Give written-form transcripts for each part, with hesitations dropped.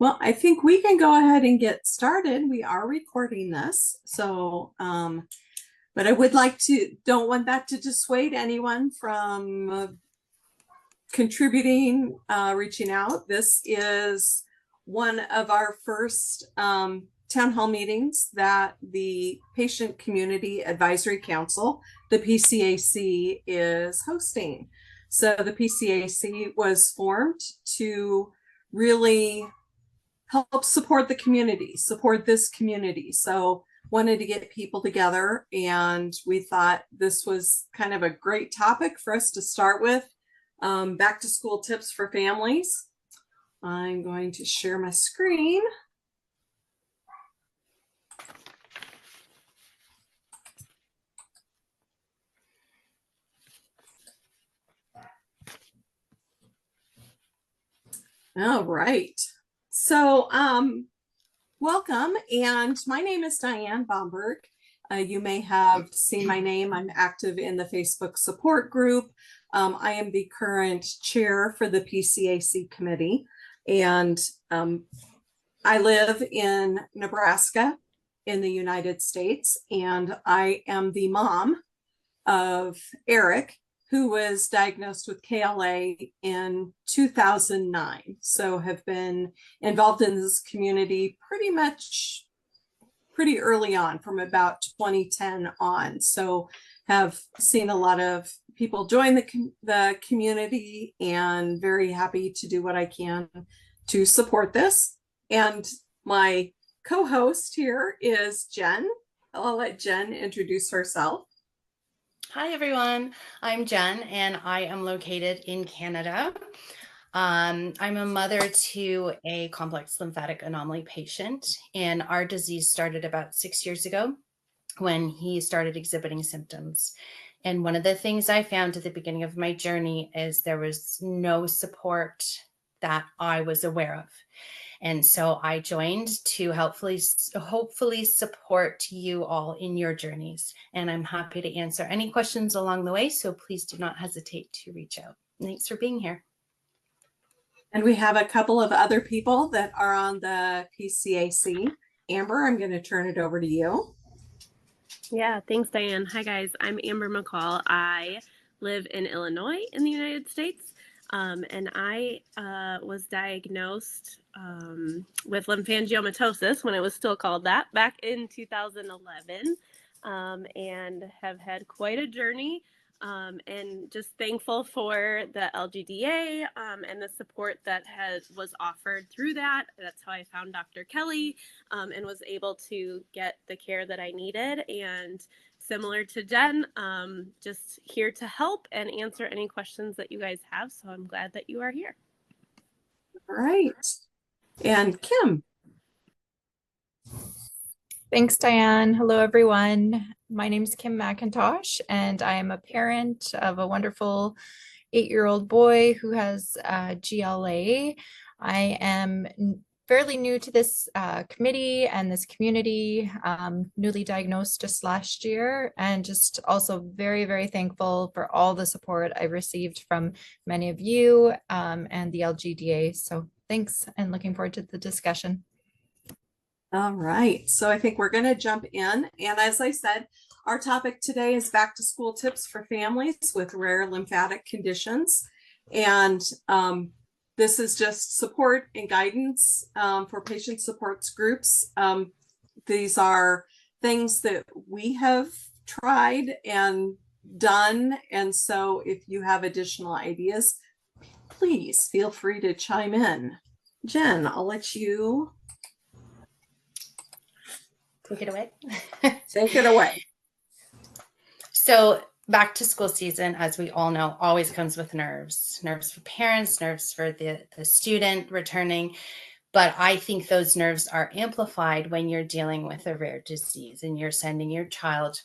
Well, I think we can go ahead and get started. We are recording this. But I would like to, don't want that to dissuade anyone from contributing, reaching out. This is one of our first town hall meetings that the Patient Community Advisory Council, the PCAC, is hosting. So the PCAC was formed to really help support the community, support this community. So wanted to get people together, and we thought this was kind of a great topic for us to start with. Back to school tips for families. I'm going to share my screen. All right. So welcome, and my name is Diane Bomberg. You may have seen my name. I'm active in the Facebook support group. I am the current chair for the PCAC committee, and I live in Nebraska in the United States, and I am the mom of Eric, who was diagnosed with KLA in 2009. So have been involved in this community pretty early on, from about 2010 on. So have seen a lot of people join the community, and very happy to do what I can to support this. And my co-host here is Jen. I'll let Jen introduce herself. Hi, everyone. I'm Jen, and I am located in Canada. I'm a mother to a complex lymphatic anomaly patient, and our disease started about 6 years ago when he started exhibiting symptoms. And one of the things I found at the beginning of my journey is there was no support that I was aware of. And so I joined to hopefully support you all in your journeys. And I'm happy to answer any questions along the way. So please do not hesitate to reach out. Thanks for being here. And we have a couple of other people that are on the PCAC. Amber, I'm going to turn it over to you. Yeah, thanks, Diane. Hi, guys. I'm Amber McCall. I live in Illinois in the United States. And I was diagnosed with lymphangiomatosis, when it was still called that, back in 2011, and have had quite a journey, and just thankful for the LGDA and the support that was offered through that. That's how I found Dr. Kelly, and was able to get the care that I needed. And similar to Jen, just here to help and answer any questions that you guys have. So I'm glad that you are here. All right. And Kim. Thanks, Diane. Hello, everyone. My name is Kim McIntosh, and I am a parent of a wonderful 8-year-old boy who has GLA. I am fairly new to this committee and this community, newly diagnosed just last year, and just also very, very thankful for all the support I've received from many of you and the LGDA. So thanks, and looking forward to the discussion. All right, so I think we're going to jump in. And as I said, our topic today is back to school tips for families with rare lymphatic conditions. And this is just support and guidance for patient supports groups. These are things that we have tried and done. And so if you have additional ideas, please feel free to chime in. Jen, I'll let you take it away. Take it away. So back to school season, as we all know, always comes with nerves for parents, nerves for the student returning. But I think those nerves are amplified when you're dealing with a rare disease and you're sending your child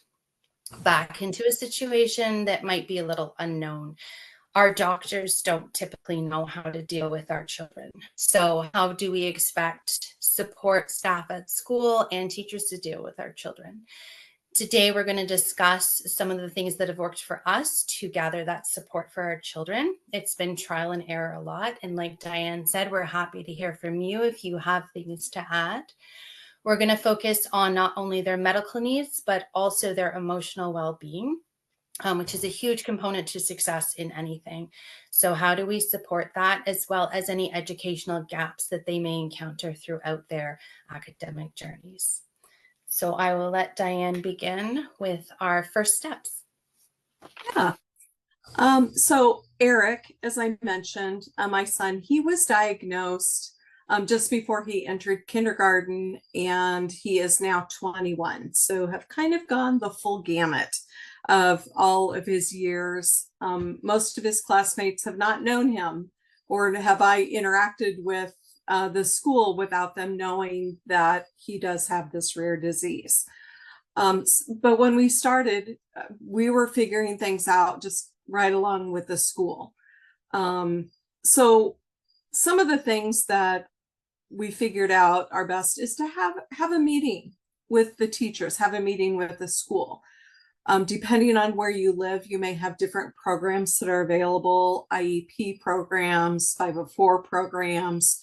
back into a situation that might be a little unknown. Our doctors don't typically know how to deal with our children. So how do we expect support staff at school and teachers to deal with our children? Today, we're going to discuss some of the things that have worked for us to gather that support for our children. It's been trial and error a lot. And like Diane said, we're happy to hear from you if you have things to add. We're going to focus on not only their medical needs, but also their emotional well-being, which is a huge component to success in anything. So how do we support that, as well as any educational gaps that they may encounter throughout their academic journeys? So I will let Diane begin with our first steps. Yeah. So Eric, as I mentioned, my son, he was diagnosed just before he entered kindergarten, and he is now 21. So have kind of gone the full gamut of all of his years. Most of his classmates have not known him, or have I interacted with the school without them knowing that he does have this rare disease. But when we started, we were figuring things out just right along with the school. So some of the things that we figured out are best is to have a meeting with the teachers, have a meeting with the school. Depending on where you live, you may have different programs that are available, IEP programs, 504 programs.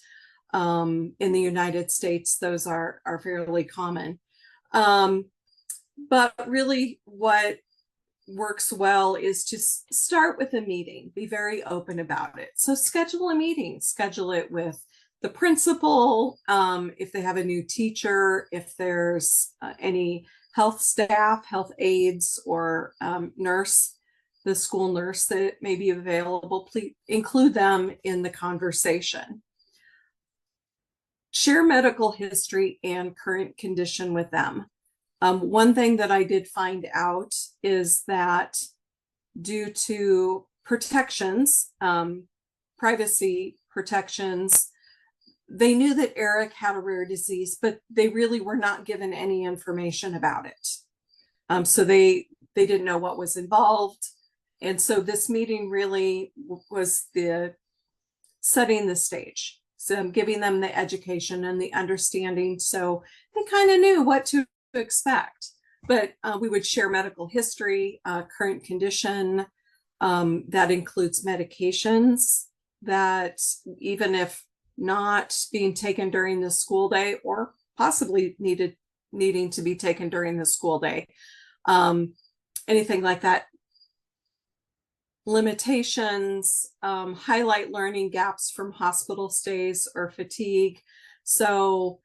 In the United States, those are fairly common. But really what works well is to start with a meeting, be very open about it. So schedule a meeting, schedule it with the principal, if they have a new teacher, if there's any health staff, health aides, or nurse, the school nurse that may be available, please include them in the conversation. Share medical history and current condition with them. One thing that I did find out is that due to protections, privacy protections, they knew that Eric had a rare disease, but they really were not given any information about it. So they didn't know what was involved. And so this meeting really was the setting the stage. So I'm giving them the education and the understanding, so they kind of knew what to expect. But we would share medical history, current condition, that includes medications that even if not being taken during the school day, or possibly needing to be taken during the school day, anything like that. Limitations, highlight learning gaps from hospital stays or fatigue. So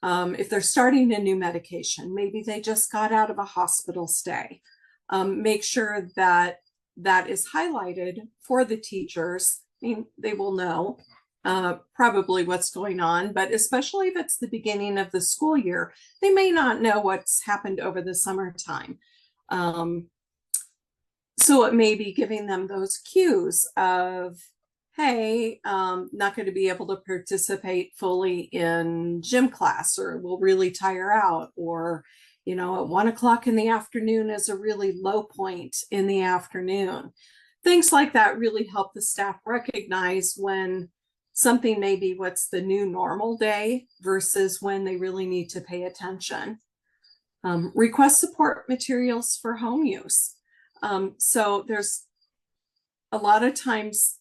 if they're starting a new medication, maybe they just got out of a hospital stay, make sure that that is highlighted for the teachers. I mean, they will know probably what's going on, but especially if it's the beginning of the school year, they may not know what's happened over the summertime. So it may be giving them those cues of, hey, not going to be able to participate fully in gym class, or will really tire out, or, you know, at 1 o'clock in the afternoon is a really low point in the afternoon. Things like that really help the staff recognize when something may be what's the new normal day versus when they really need to pay attention. Request support materials for home use. So there's a lot of times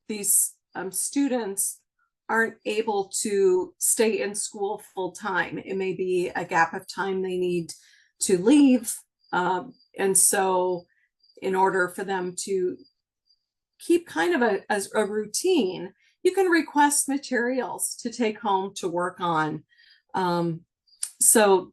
these students aren't able to stay in school full time. It may be a gap of time they need to leave. And so in order for them to keep kind of a routine, you can request materials to take home to work on. So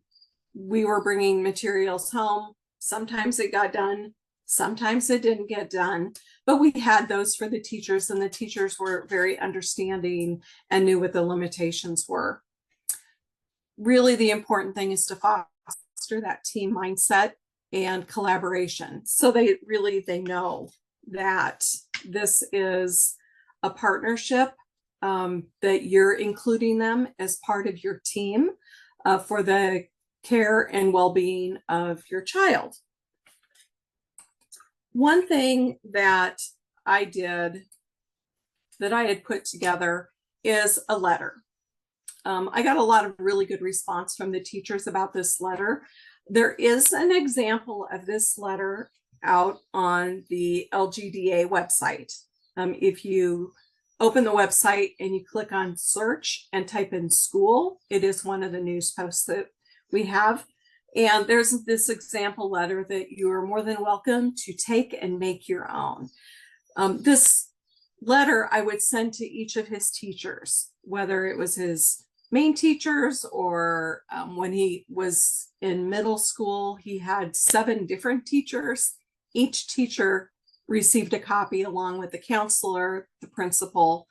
we were bringing materials home. Sometimes it got done, sometimes it didn't get done, but we had those for the teachers, and the teachers were very understanding and knew what the limitations were. Really, the important thing is to foster that team mindset and collaboration. So they know that this is a partnership, that you're including them as part of your team for the care and well-being of your child. One thing that I did that I had put together is a letter. I got a lot of really good response from the teachers about this letter. There is an example of this letter out on the LGDA website. If you open the website and you click on search and type in school, it is one of the news posts that we have. And there's this example letter that you are more than welcome to take and make your own. This letter I would send to each of his teachers, whether it was his main teachers or when he was in middle school, he had 7 different teachers. Each teacher received a copy along with the counselor, the principal.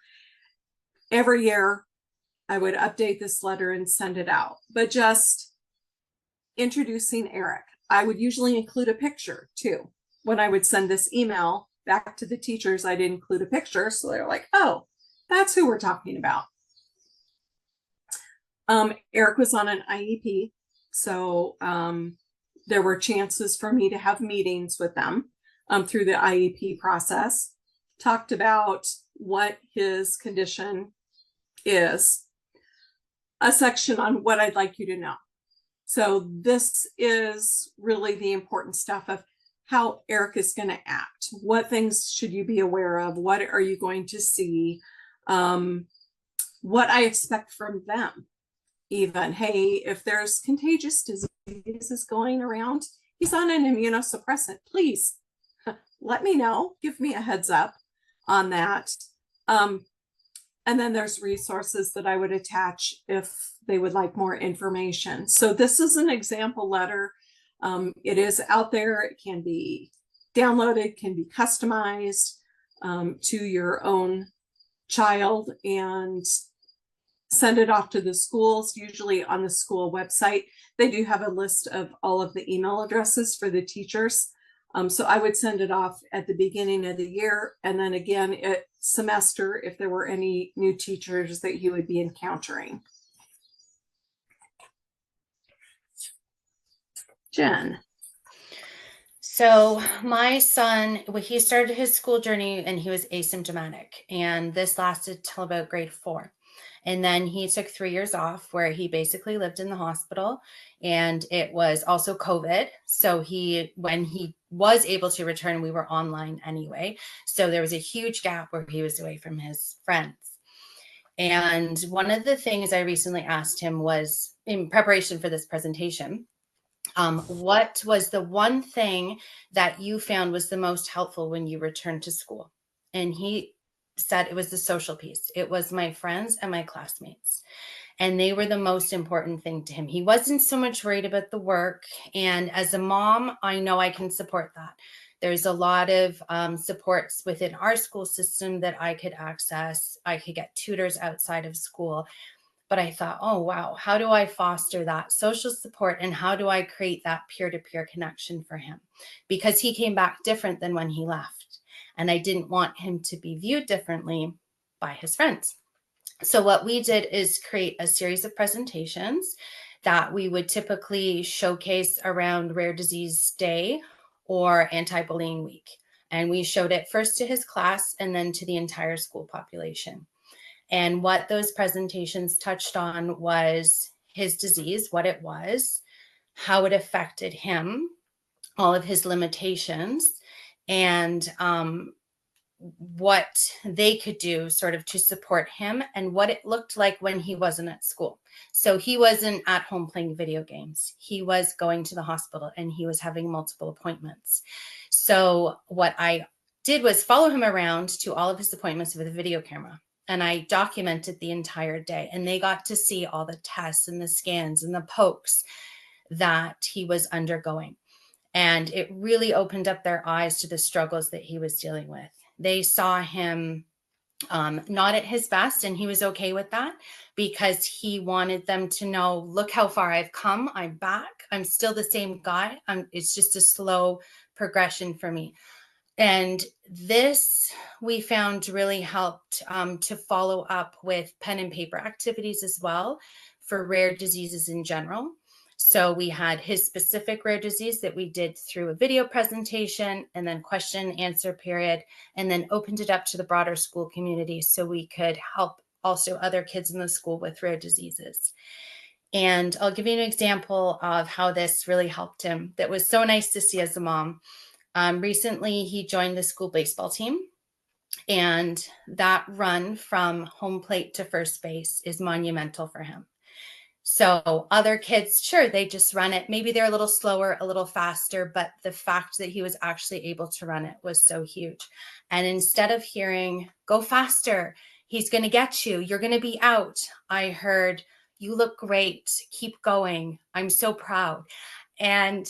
Every year, I would update this letter and send it out, but just introducing Eric. I would usually include a picture too. When I would send this email back to the teachers, I'd include a picture. So they're like, oh, that's who we're talking about. Eric was on an IEP. So there were chances for me to have meetings with them through the IEP process. Talked about what his condition is. A section on what I'd like you to know. So this is really the important stuff of how Eric is going to act. What things should you be aware of? What are you going to see? What I expect from them. Even, hey, if there's contagious diseases going around, he's on an immunosuppressant, please let me know. Give me a heads up on that. And then there's resources that I would attach if they would like more information. So this is an example letter. It is out there. It can be downloaded, can be customized to your own child and send it off to the schools. Usually on the school website, they do have a list of all of the email addresses for the teachers. So I would send it off at the beginning of the year. And then again at semester, if there were any new teachers that you would be encountering. Jen. So my son, he started his school journey and he was asymptomatic. And this lasted till about grade 4. And then he took 3 years off where he basically lived in the hospital, and it was also COVID. So when he was able to return, we were online anyway. So there was a huge gap where he was away from his friends. And one of the things I recently asked him was, in preparation for this presentation, what was the one thing that you found was the most helpful when you returned to school? And he said it was the social piece. It was my friends and my classmates. And they were the most important thing to him. He wasn't so much worried about the work. And as a mom, I know I can support that. There's a lot of supports within our school system that I could access. I could get tutors outside of school. But I thought, oh, wow, how do I foster that social support and how do I create that peer-to-peer connection for him? Because he came back different than when he left. And I didn't want him to be viewed differently by his friends. So what we did is create a series of presentations that we would typically showcase around Rare Disease Day or Anti-Bullying Week. And we showed it first to his class and then to the entire school population. And what those presentations touched on was his disease, what it was, how it affected him, all of his limitations, and what they could do sort of to support him and what it looked like when he wasn't at school. So he wasn't at home playing video games. He was going to the hospital and he was having multiple appointments. So what I did was follow him around to all of his appointments with a video camera. And I documented the entire day, and they got to see all the tests and the scans and the pokes that he was undergoing. And it really opened up their eyes to the struggles that he was dealing with. They saw him not at his best, and he was okay with that because he wanted them to know, look how far I've come. I'm back. I'm still the same guy. It's just a slow progression for me. And this we found really helped to follow up with pen and paper activities as well for rare diseases in general. So we had his specific rare disease that we did through a video presentation and then question and answer period, and then opened it up to the broader school community so we could help also other kids in the school with rare diseases. And I'll give you an example of how this really helped him. That was so nice to see as a mom. Recently, he joined the school baseball team, and that run from home plate to first base is monumental for him. So other kids, sure, they just run it. Maybe they're a little slower, a little faster, but the fact that he was actually able to run it was so huge. And instead of hearing, go faster, he's going to get you, you're going to be out, I heard, you look great, keep going, I'm so proud. And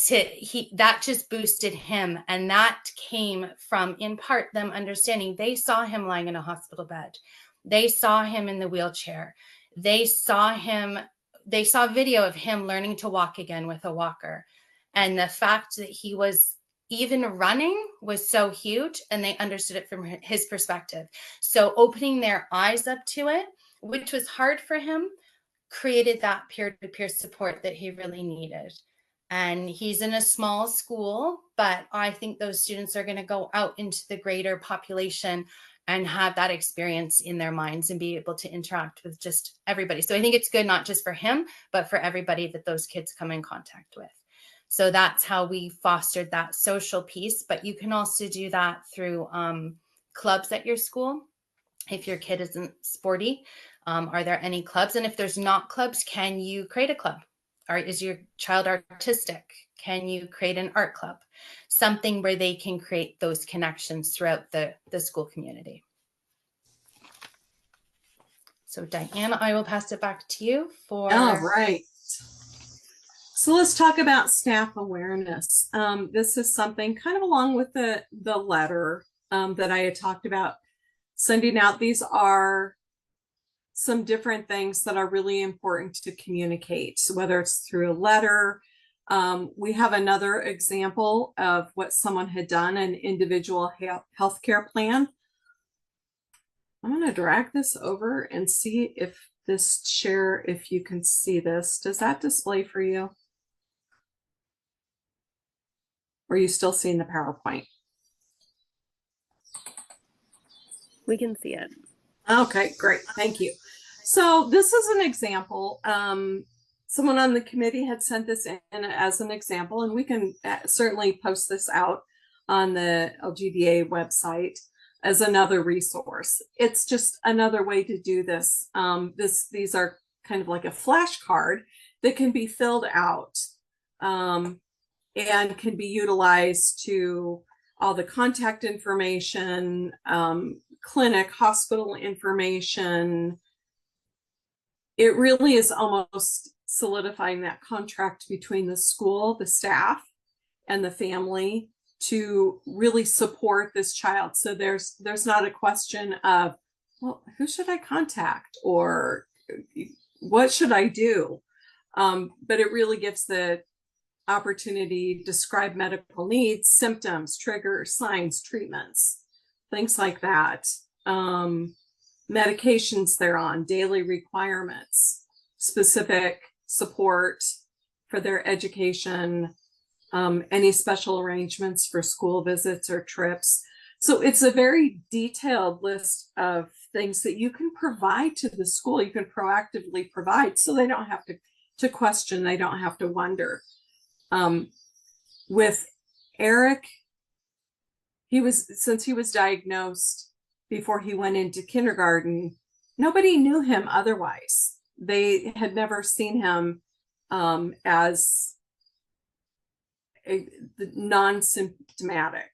that just boosted him. And that came from, in part, them understanding they saw him lying in a hospital bed. They saw him in the wheelchair. They saw video of him learning to walk again with a walker. And the fact that he was even running was so huge, and they understood it from his perspective. So opening their eyes up to it, which was hard for him, created that peer-to-peer support that he really needed. And he's in a small school, but I think those students are going to go out into the greater population and have that experience in their minds and be able to interact with just everybody. So I think it's good, not just for him, but for everybody that those kids come in contact with. So that's how we fostered that social piece. But you can also do that through clubs at your school. If your kid isn't sporty, are there any clubs? And if there's not clubs, can you create a club? Or is your child artistic? Can you create an art club? Something where they can create those connections throughout the school community. So Diane, I will pass it back to you for... All right. So let's talk about staff awareness. This is something kind of along with the letter that I had talked about sending out. These are some different things that are really important to communicate. So whether it's through a letter, we have another example of what someone had done, an individual healthcare plan. I'm going to drag this over and see if this share, if you can see this. Does that display for you? Or are you still seeing the PowerPoint? We can see it. Okay, great. Thank you. So this is an example. Someone on the committee had sent this in as an example, and we can certainly post this out on the LGDA website as another resource. It's just another way to do this. These are kind of like a flashcard that can be filled out and can be utilized to all the contact information, clinic, hospital information. It really is almost solidifying that contract between the school, the staff, and the family to really support this child. So there's not a question of, well, who should I contact or what should I do? But it really gives the opportunity to describe medical needs, symptoms, triggers, signs, treatments, things like that. Medications they're on, daily requirements, specific support for their education, any special arrangements for school visits or trips. So it's a very detailed list of things that you can provide to the school. You can proactively provide so they don't have to question, they don't have to wonder. With Eric, since he was diagnosed before he went into kindergarten, nobody knew him otherwise. They had never seen him as non-symptomatic.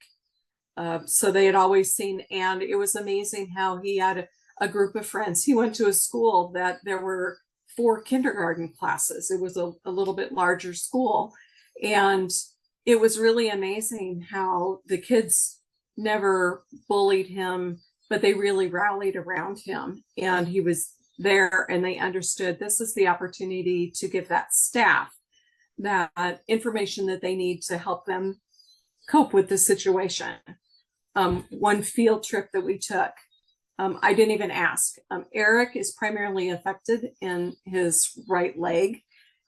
So they had always seen, and it was amazing how he had a group of friends. He went to a school that there were 4 kindergarten classes. It was a little bit larger school. And it was really amazing how the kids never bullied him, but they really rallied around him. And he was there and they understood this is the opportunity to give that staff that information that they need to help them cope with the situation. One field trip that we took, I didn't even ask. Eric is primarily affected in his right leg.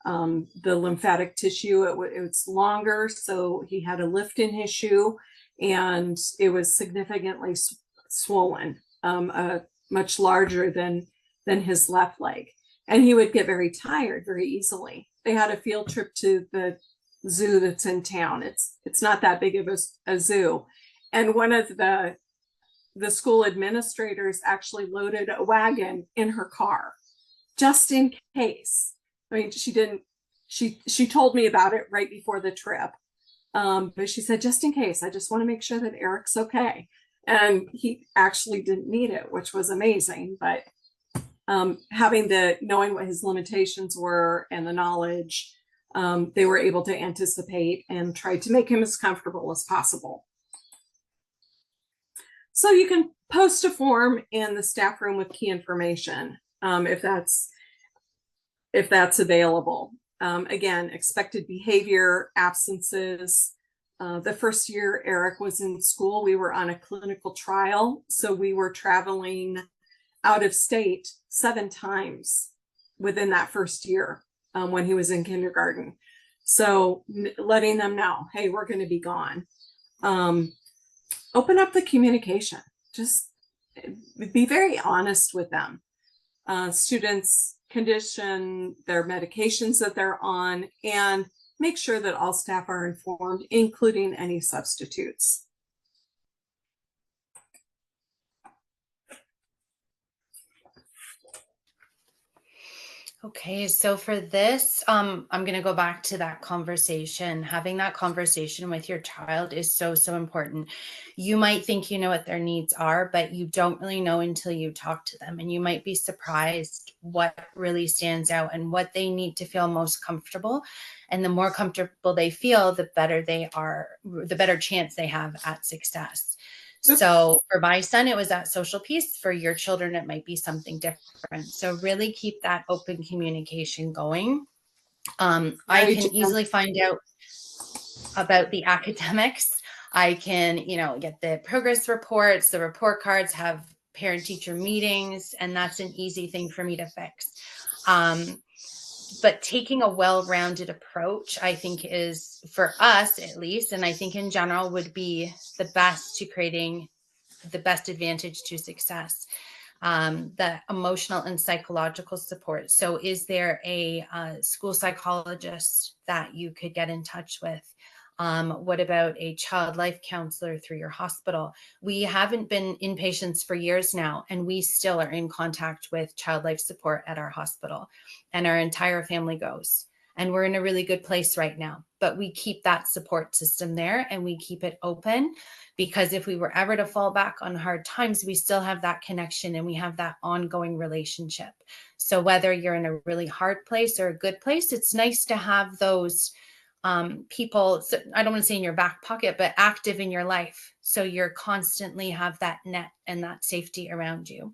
The lymphatic tissue, it's longer, so he had a lift in his shoe and it was significantly swollen, much larger than his left leg. and he would get very tired very easily. They had a field trip to the zoo that's in town. It's not that big of a zoo. And one of the school administrators actually loaded a wagon in her car just in case. I mean, she told me about it right before the trip. But she said, just in case, I just want to make sure that Eric's okay. And he actually didn't need it, which was amazing. But knowing what his limitations were and the knowledge, they were able to anticipate and try to make him as comfortable as possible. So you can post a form in the staff room with key information, if that's available. Again, expected behavior, absences. The first year Eric was in school, we were on a clinical trial. So we were traveling out of state 7 times within that first year when he was in kindergarten. So letting them know, hey, we're going to be gone. Open up the communication. Just be very honest with them. Students' condition, their medications that they're on, and make sure that all staff are informed, including any substitutes. Okay, so for this, I'm going to go back to that conversation. Having that conversation with your child is so, so important. You might think you know what their needs are, but you don't really know until you talk to them. And you might be surprised what really stands out and what they need to feel most comfortable. And the more comfortable they feel, the better they are, the better chance they have at success. So for my son, it was that social piece. For your children, it might be something different. So really keep that open communication going. I can easily find out about the academics. I can, get the progress reports, the report cards, have parent-teacher meetings, and that's an easy thing for me to fix. But taking a well-rounded approach, I think, is, for us at least, and I think in general, would be the best to creating the best advantage to success. The emotional and psychological support. So is there a school psychologist that you could get in touch with? What about a child life counselor through your hospital? We haven't been inpatients for years now, and we still are in contact with child life support at our hospital, and our entire family goes. And we're in a really good place right now, but we keep that support system there and we keep it open, because if we were ever to fall back on hard times, we still have that connection and we have that ongoing relationship. So whether you're in a really hard place or a good place, it's nice to have those people, so I don't want to say in your back pocket, but active in your life. So you're constantly have that net and that safety around you.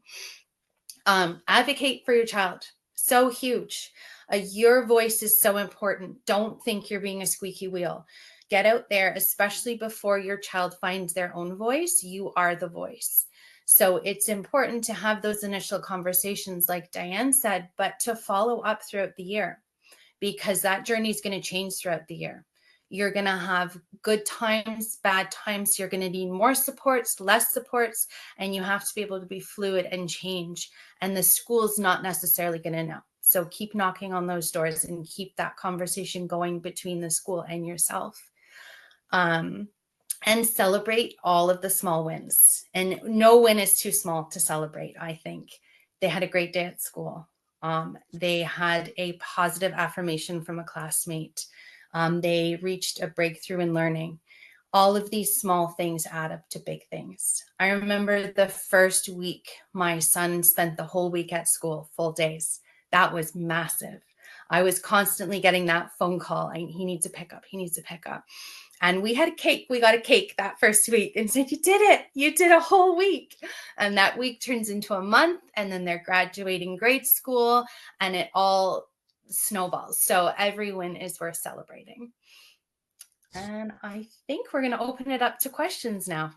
Advocate for your child. So huge. Your voice is so important. Don't think you're being a squeaky wheel. Get out there, especially before your child finds their own voice. You are the voice. So it's important to have those initial conversations, like Diane said, but to follow up throughout the year, because that journey is going to change throughout the year. You're going to have good times, bad times. You're going to need more supports, less supports, and you have to be able to be fluid and change. And the school's not necessarily going to know. So keep knocking on those doors and keep that conversation going between the school and yourself. And celebrate all of the small wins. And no win is too small to celebrate, I think. They had a great day at school. They had a positive affirmation from a classmate. They reached a breakthrough in learning. All of these small things add up to big things. I remember the first week, my son spent the whole week at school, full days. That was massive. I was constantly getting that phone call. He needs a pickup. He needs a pickup. And we had a cake. We got a cake that first week and said, you did it. You did a whole week. And that week turns into a month. And then they're graduating grade school and it all snowballs. So every win is worth celebrating. And I think we're going to open it up to questions now.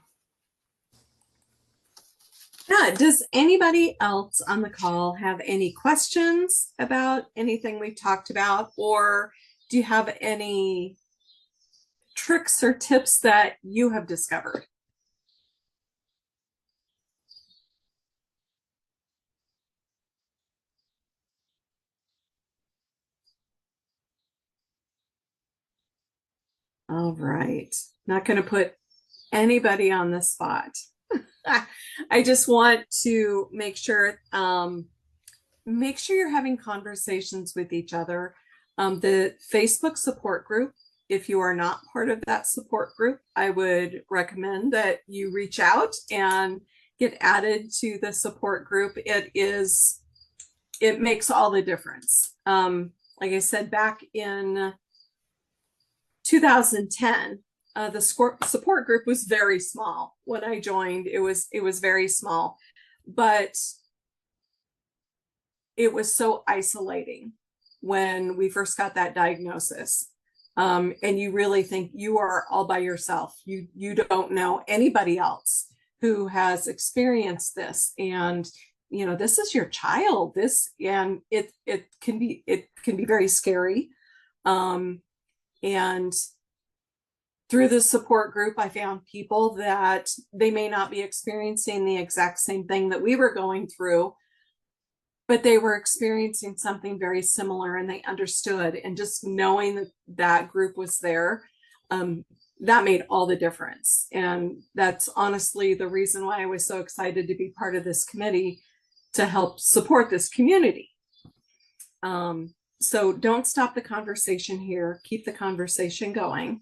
Yeah, does anybody else on the call have any questions about anything we talked about? Or do you have any tricks or tips that you have discovered? All right. Not going to put anybody on the spot. I just want to make sure you're having conversations with each other. The Facebook support group, if you are not part of that support group, I would recommend that you reach out and get added to the support group. It makes all the difference. Like I said, back in 2010, the support group was very small. When I joined, it was very small, but it was so isolating when we first got that diagnosis. And you really think you are all by yourself. You don't know anybody else who has experienced this, and this is your child. And it can be very scary. And through the support group, I found people that they may not be experiencing the exact same thing that we were going through, but they were experiencing something very similar, and they understood. And just knowing that that group was there, that made all the difference. And that's honestly the reason why I was so excited to be part of this committee, to help support this community. So don't stop the conversation here. Keep the conversation going.